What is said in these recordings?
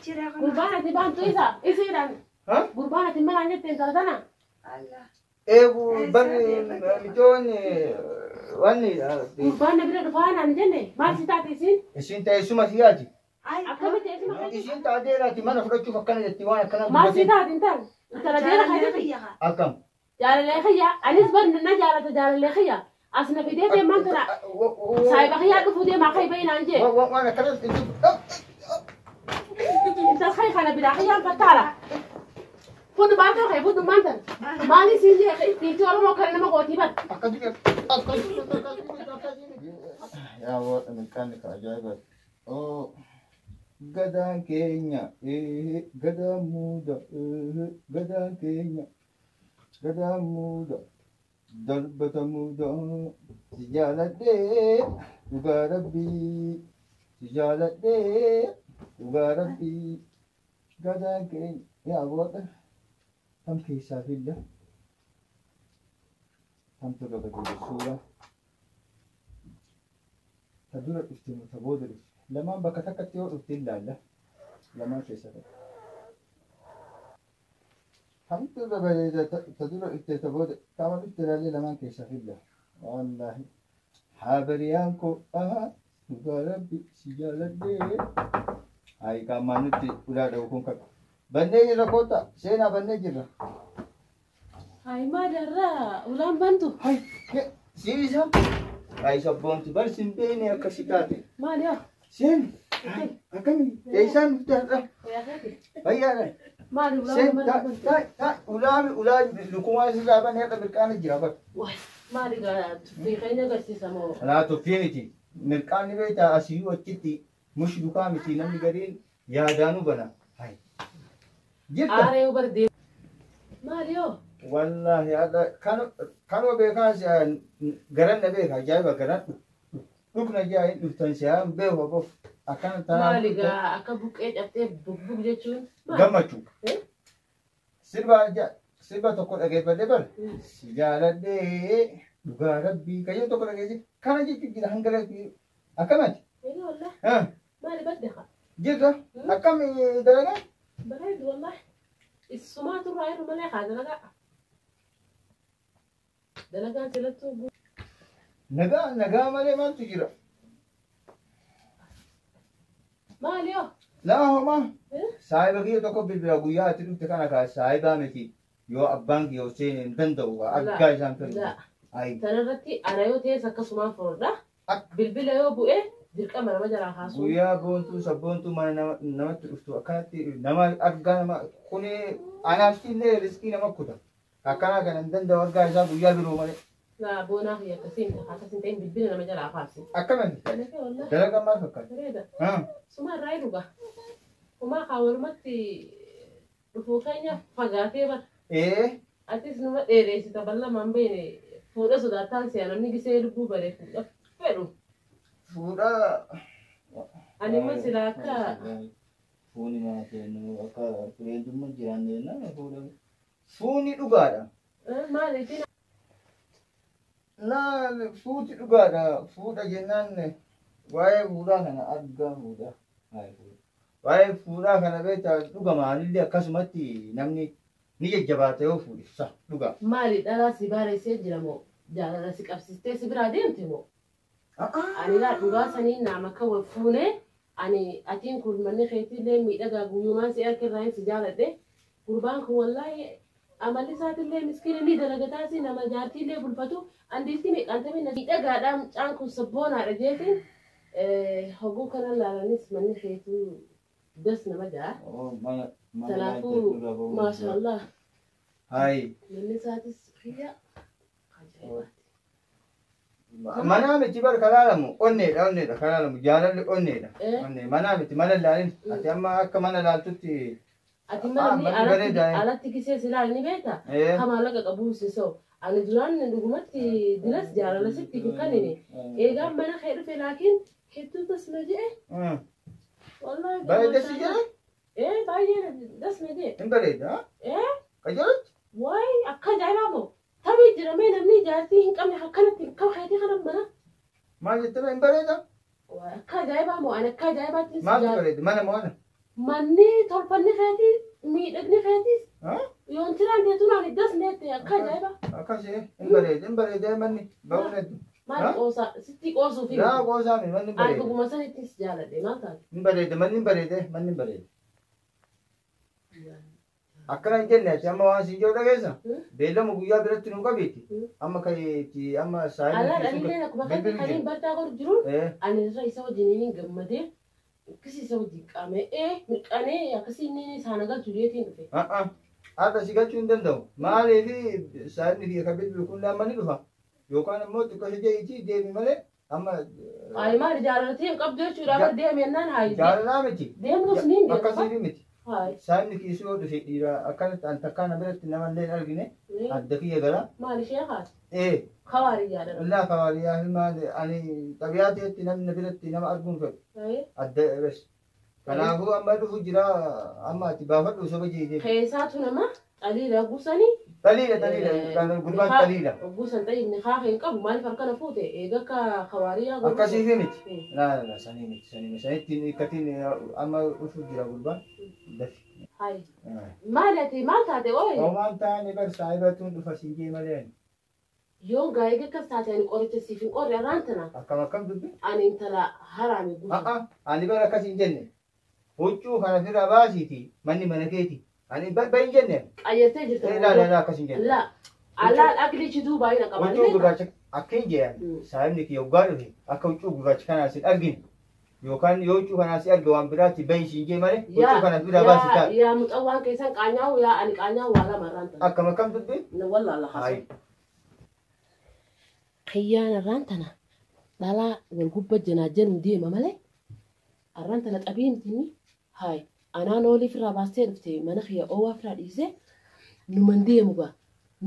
Jira kan. Gurbaan ati bantu isa. Isiidhaan. Gurbaan ati mana jetteen taatana. Allah. Bari mijoon wanni Gurbaan na bira dhufaa naan jenne maal si taate isin? isin teessuma siyaati. Akkamitti isuma kan? Isin taateeraati mana fudhachuuf akkana jetti waan akkana Maal si taate hin taane? Intala deera kan jedhe. akkam. Jaalallee khayyaa anis bar na jaalata jaalallee khayyaa. Asna fidee deemaan kana. Saayiba khayyaa dhufuu deemaa khayba inaan jee. Waan akkana Intas khay kana biraa khayyaan fattaala. Fudu baatoo khay fudu maantan. Maali siin jee tiitii oromoo kan nama gootii bar. yaa waan milkaanni ka ajaa'iba. Gadaan keenya gadaan muuda gadaan keenya gadaan muuda darbata muuda si jaaladhee dhugaa rabbii si jaaladhee dhugaa rabbii gadaan keenya yaa waan tam keessaa filla tamtu laga suuraa ta dura dhufte ta booda dhufte lamaan bakka takkatti yoo dhufte ilaalla lamaan keessa tokko hamtu bareeda ta dura dhufte ta booda kama dhufte ilaalle lamaan keessa filla wallahi habariyaan ko dhugaa rabbi si jaaladhee hayi qaamaan nutti ulaa dha'u kun qabu bannee jirra koota seenaa bannee jirra Hai madarraa ulaan bantu. hayi siisa hayi sabboonti bar simbeeni akkasi taate Maali yaa? Sen, akami, esan sudah bayar. Maali ulaan Sen, bantu. ulah lukuma siapa ni ada berkana jabat. Wah, maali gaa beekanya agarsiisa moo? Nah, tu finiti. Berkana beta asiyu aciti, mush lukami ti namni garin ya danu bana. Hai. Jita. Aaree ubardee. Maali yoo? Wallahi ada kanu bekan saya garan na beka jaiba garan. Lukna jai luftan saya beho bof akan tanam. Maali gaa akka buqqee cabtee bubbug jechuun? Gammachu. Sirba tokko dhageeffadhe bar si jaaladhee dhugaa rabbii kayyoo tokko dhageessi kana jechuun jira hanga akkamati. Eegaa wallah. Maali badde haa? Jirra akkam dalagaa? Bareedu wallah. Isumaa turraa jiru malee haa dalagaa. Dalagaan silattuu Nagaa malee maaltu jira? maali yoo? Laa homaa saayiba kiyya tokko bilbila guyyaa ati dhufte kana kaa saayibaa miti yoo abbaan kiyya Hussein hin danda'u aggaa isaan fedhu. Sanarratti ana yoo ta'es akkasumaan furudha. Bilbila yoo bu'e dirqama nama jalaa kaasuu. Guyyaa boontuu sabboontuu mana namatti dhuftu akkanatti nama argaa nama kuni anaaf illee riskii nama kuta. Akkana kana hin danda'u argaa isaa guyyaa biroo malee. Laa boonaa fi akkasiin ta'in bilbila nama jalaa kaasi. Akkamatti? Dalagaa maal fakkaata? Bareeda. Suma irraa dhuga. Kumaa kaawwalumatti dhufuu keenya fagaatee bara. Atis numa dheereessita bal'amaan beene fuudha sodaataan si'a namni gisee lubbuu baree fuudha fedhu. Fuudha. Ani immoo silaa akka. Fuuni maatee akka bireedummaa jiraannee nama fuudha. Fuuni dhugaadha. Maaliitiin? Fuuti dhugaadha. Fuudha jennaan waa'ee fuudhaa kana argaa fuudha. Waa'ee fuudhaa kana beektaa dhugamaanillee akkasumatti namni ni jajjabaata yoo fuudhisa dhugaa. Maali dhalaa si baareessee jira moo jaalala si qabsiistee si biraa deemte moo? Ani laa dhugaa sanii nama kan wal fuunee ani atiin kun manni keetillee miidhagaa guyyumaan si harkirraa si jaaladhe gurbaan kun wallaahi amalli isaatillee miskiina ni dalagataasi nama jaartiillee bulfatu andiitti miidhaantamee miidhagaadhaan caan kun sabboonaadha jeetiin hoguu kana laalanis manni keetuu das nama jaa. Salaafuu maashaallah. Hai. Manni isaatis fayyaa. Mana miti bar kalaalamu onneedha kalaalamu jaalalli onneedha. Mana miti mana laalin ati amma akka mana laaltutti. Ati mana alatti gisee silaa ni beekta. Kamaa laga qabuu sisoo. Ani duraan dhugumatti dinas jaalala sitti kanini. Eegaan mana kee dhufe laakiin hedduu tasma jee. Wallahi. Bareeda si jee? Baay'ee dasma jee. Hin bareeda? Qajeelatti? Waay akka ajaa'ibaa moo? Tabii jiramee namni jaartii hin qabne akkanatti hin qabu keetii kana mana. Maal jettee hin bareeda? Akka ajaa'ibaa moo ani akka ajaa'ibaatti. Maaltu bareeda mana moo ana? Manni tolfanni feeti miidhagni feetis. Ha? Yoon tiraan deetuun ani das neette akka ajaa'iba. Akkasii hin bareedee manni ba'uun Maal qoosaa sitti qoosuu fi. yaa qoosaa mi manni Ani bareede. dhuguma sanittis jaaladhe maal taate. Hin bareede manni bareede manni bareede. Akkana hin jenne ati amma waan siin jiru dhageessa. Beellama guyyaa biratti nu qabeetti. Amma kayeetti amma saayinii. Alaa dhalillee akkuma kan kaniin bartaa godhu jiru ani irra isa wajjiniin gammadee akkasii isa wajjin qaamee mirqanee akkasii inni isaan agartu deetiin dhufe. Haadha si galchuu hin danda'u. Maaliif saayinii fi akka bilbilu kun laamanii dhufa. Yookaan immoo xiqqoo ishee jeetii deemi malee amma. Ayi maali jaalatee hin qabdu jechuudha bar deemennaan haayi. Jaalalaa miti. Deemuus ni hin deema. Akkasii miti. Haayi. Saayinii kiisuu yoo dhufe dhiira akkanatti an takkaan biratti namallee hin argine adda kiyya gara. Maali ishee haati? Kawaarii yaadadha. Illaa kawaariyaa maali ani xabiyaa ta'etti namni biratti nama arguun fedhu. Adda bes. Kanaafuu amma dhufu jira amma ati baafadhu soba jeejee. Keessaatu nama xaliidha gusanii. Xaliidha gurbaan xaliidha. Gusan xaliidni haa hin qabu maaliif harkana fuute eega akka kawaariyaa godhu. Akkasii fi miti. Laa sanii miti sanitti ikkatiin amma dhufu jira gurbaan. Hayi. Maali ati maal taate ooyi? Oomaan taa'anii bar saayibatuun dhufa siinjee malee. Yoon gaa'ee akkas taate ani qoricha siif hin qorre irraan tana. Akkam dubbi? Ani intala haraami guutuu. Ani bara akkas hin jenne. Huccuu kana firraa baasiiti manni mana keeti. Ani bahin jenne. Qayyartee jirta. Laa akkas hin jenne. Laa. Alaa dhaglichituu baay'ina qaban. Huccuu gurraacha akka hin jeen saayibni kiyya waggaa dhufe akka huccuu gurraacha kanaas hin argine. Yookaan yoo huccuu kanaas arga waan biraatti bahin siinjee malee huccuu kana firraa baasi ta'a. Yaa muxawwaan keessan qaanyaa'u yaa ani qaanyaa'u waa lama irraan tana. Akkam dubbi? Wallaahi haasoo. Kiyyaan irraan tana dhalaa wal gubba janaajan deema malee irraan tana xabiintinni hayi anaan ooliif irraa baastee dhufte mana kiyya oowwaa firaa dhiisee numan deemu gaa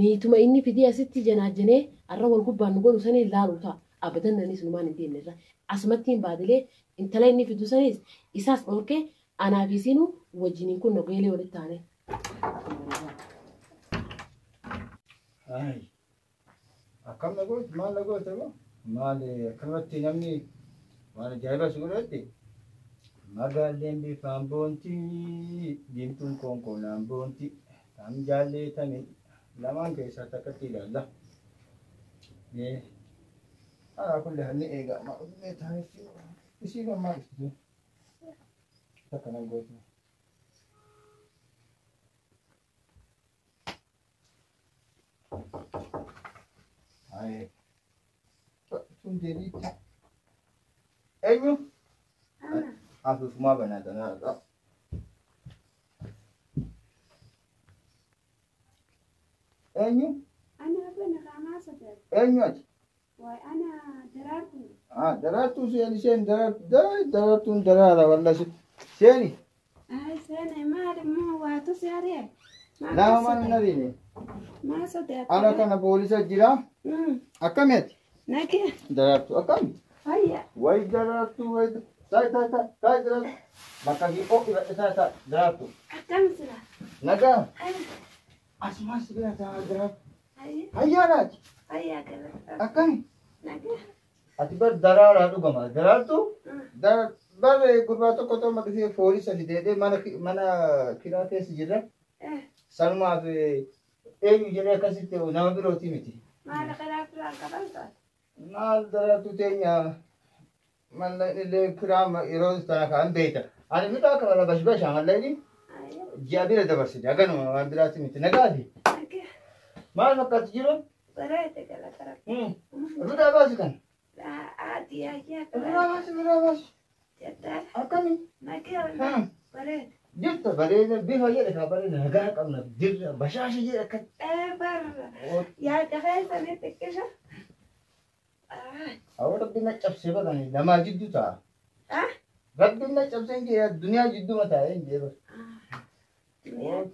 niituma inni fidee asitti janaajanee arra wal gubbaan nu godhu sanii laalu ta'a abadan nanis numaan hin deemne irra asumattiin baadilee intala inni fidu sanis isaas dhorkee anaa fi isinuu wajjiniin kun nogeelee walitti taane. Akkam nagooti maal nagoota moo maal akkamatti namni waan ajaa'iba si godhatti magaalleen bifaan boontii diimtuun konkolaataan boontii kan jaallatame lamaan keessaa takkatti ilaalla. Haa kun lehanni eegaa maalummaa taa'eef isii kan maal ibsitu takka nan gootu. Sunderitti. Eenyu? Afuufumaa banaadha. Eenyu? Ana bana kamaa saddeet. Eenyu ati? Waay ana daraartu. Daraartuu isheen daraartuun daraara wallasi. Seeni? Seeni maali moo waatu seeree? Nama mana nariine? Maa saddeet. Ana kana poolisa jira. Akkamitti? Nagee. Daraartuu akkami? Fayya. Way daraartuu way ta'i daraartuu. Bakka hiikoo ibadhe ta'a daraartuu. Akkam sila. Nagaa. Asumas bira ta'a daraartuu. Hayyaanaati. Fayyaa galata. Akkami? Nagee. Ati bar daraaraa dhugama. Daraartuu? Bar gurbaa tokko tokko dhufee poolisa fideedhee mana kiraa keessa jirra. Sanumaaf eenyu jedhee akkasitti nama birooti miti. Maal karaa firaan qaban taate? Maal daraartuu teenya malla illee kiraa yeroo sana kan beekta. Ani fitaa kana bashbashaa mallayni ji'a bira dabarsite haganuma waan biraatti miti nagaati. Nagee. Maal fakkaatu jiru? Bareede galata. Fitaa baasi kan? Ati ayyaa Biraa baasi. jettaa. Akkami? Nagee bareede. Jirta bareeda bifa jedhe kaa bareeda nagaa qabna dirra bashaasha jedhe akka. Barra. Yaa dhahee sanii xiqqisha. Awwa rabbi na cabsee bakani lamaa jidduu ta'a. Rabbi na cabsee hin jee duniyaa jidduu mataa hin jee bara.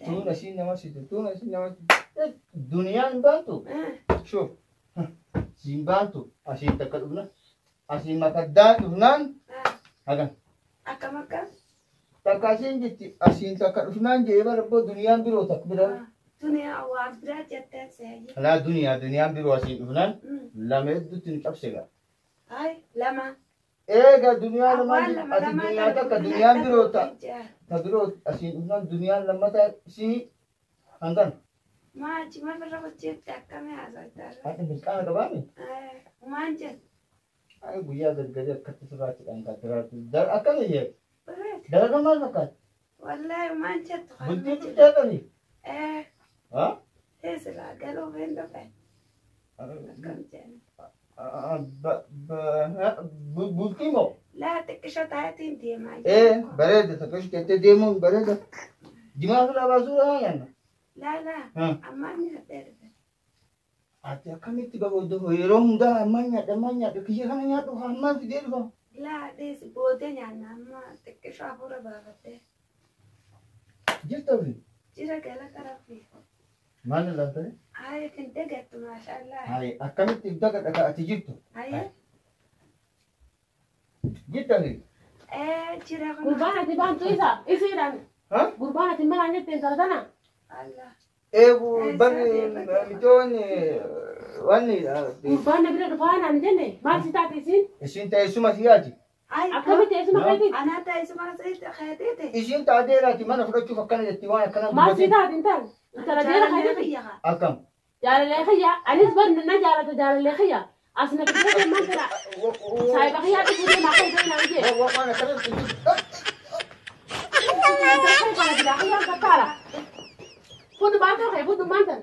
Tuun asiin nama situ duniyaan baantu. Shoo siin baantu asiin takka dhufna asiin makaddaan dhufnaan hagan. Akkam akkam. Takka asiin jetti asiin takka dhufnaan jee bara abboo duniyaan biroo takka bira. Duniyaa waan biraa jettee seeyyi. Alaa duniyaan biroo asiin dhufnaan lama hedduutti nu cabse gaa. Hai lama. Eega duniyaa namaa ati duniyaa takka duniyaan biroo ta'a. تدرو أشين الدنيا لما تشي عندنا ما أجي ما في ربط جيب تأكل ما أزايد هذا مسكان كباني وما أنجز أي بويا درجة كتسرات عن كترات در أكل هي بريت در كم ما مكان والله وما أنجز بنتي تجارني ها تسلا قالوا فين دفعت كم جاني بنتي مو لا تكشف تاعتين دي معي إيه بريدة تكش كتة ديمون بريدة دماغ لا بازوها يعني لا لا أما أني هتعرف Ati kami tiba bodoh hirom dah amanya kerja kananya tu haman si dia tu. لا دي سبودين يعني أما تكشف أبورا بابته Dia tahu ni. جرا قال كرافي Mana lah tu? هاي كنت قلت ما شاء الله Hai, kami tiba kat ati jitu. هاي Dia tahu ni. جرا قربانة تبان تويسا إيشيران Ha? قربانة تبان عنك تنتظرنا الله Bu bani miton wani. قربانة بلا رفانا عن جنة ما ستاتي سين Isin tayo sumasiyati. هاي أكمل تيسما خيتي أنا تايس ما سيت خيتي Isin taadera ti mana fulat chufa kana jatiwana kana. ما ستاتي انتان ترى ديرا خيتي Akam. جال اللي خيا أنيس بن نجارة جال اللي خيا أصلا كده ما ترى سايب خيا تقولي ما خيا بين عندي Wana kana. خيا خيا كتارا فود بانتر خيا فود بانتر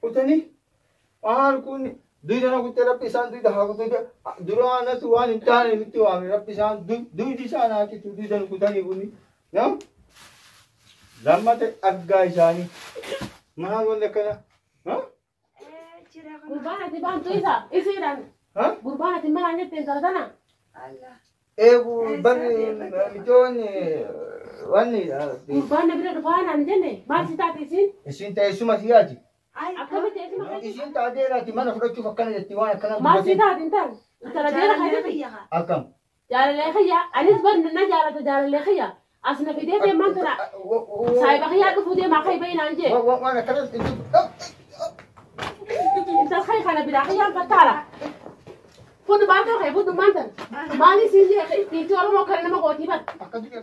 Utani. Kuni. Dui jana ku tera pisan dui dah aku tu durana tu wan intan ni tu ami pisan dui di sana ki tu dui jana ku tani kuni. Ya? Lama te agga isani. Mana gol kana? Ha? قربانة تبان تويسا إيشيران Ha? قربانة تبان عنك تنتظرنا الله Bu bani miton wani. قربانة بلا رفانا عن جنة ما ستاتي سين Isin tayo sumasiyati. هاي أكمل تيسما خيتي Isin taadera ti mana fulat chufa kana jatiwana kana. ما ستاتي انتان ترى ديرا خيتي Akam. جال اللي خيا أنيس بن نجارة جال اللي خيا أصلا في ديتي ما ترى سايب خيا تفودي ما خي بين عندي Wana kana. انت الخي خنا بلا خيا كتارا فود بانتر خي فود بانتر مالي سينجي تيجي ولا ما كان ما قوتي بس Akan juga.